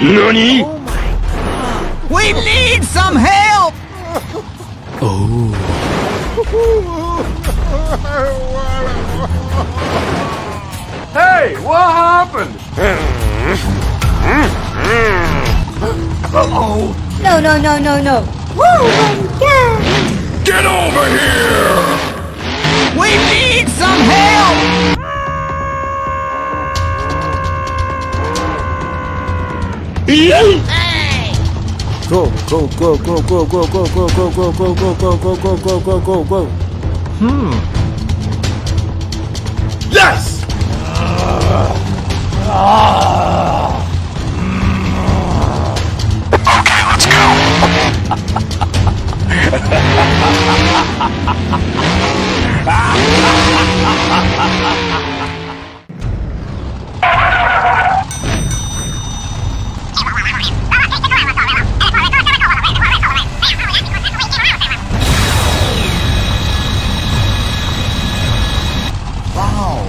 NANI? Oh my God. We need some help! Oh. Hey, what happened? Uh-oh. No. Oh my God. Get over here! We need some help! Go. Yes! Okay, let's go. Wow.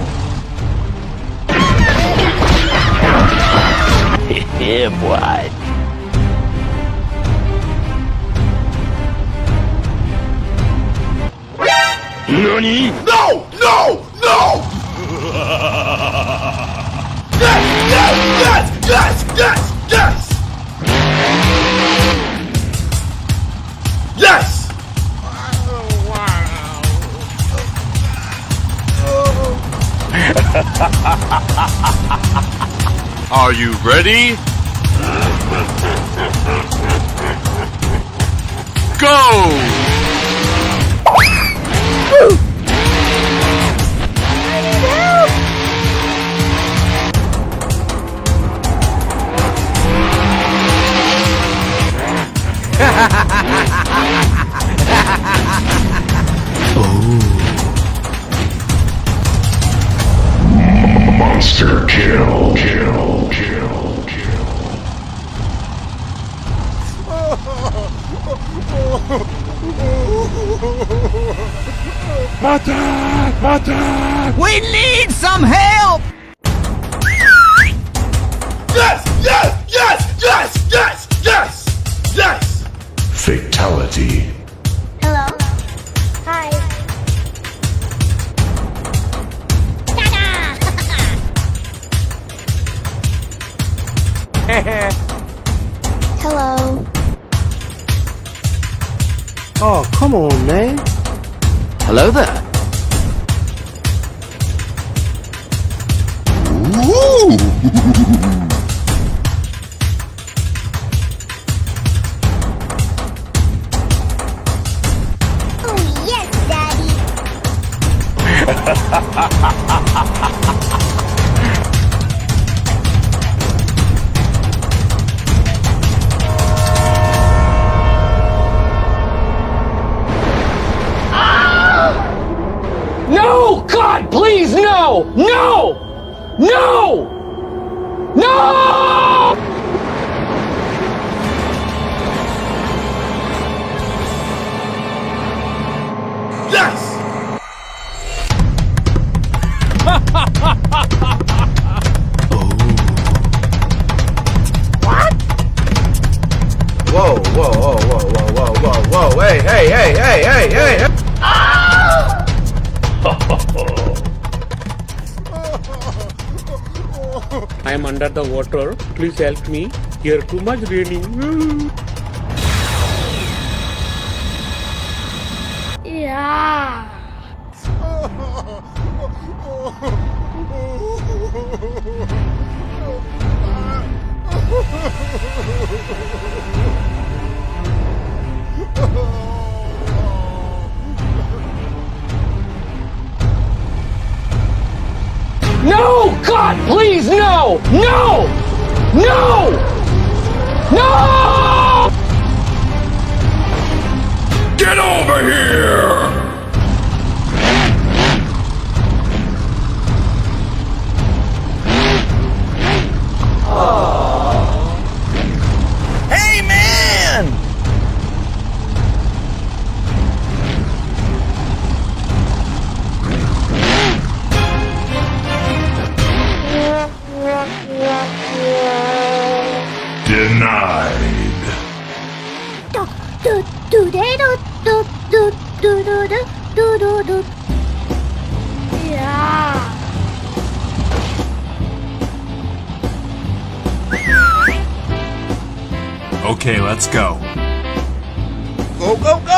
Yeah, boy. NANI? No! Yes! Are you ready? Go! Monster kill. Attack! We need some help! Yes! Fatality. Hello. Hi. Hello. Oh, come on, man. Hello there. Oh yes, Daddy. No! God, please, no! No! Yes! Whoa. Hey. I am under the water. Please help me. Here too much raining. Yeah. No! God, please, no! Get over here! Hey, man! Yeah. Okay, let's go. Go, go, go!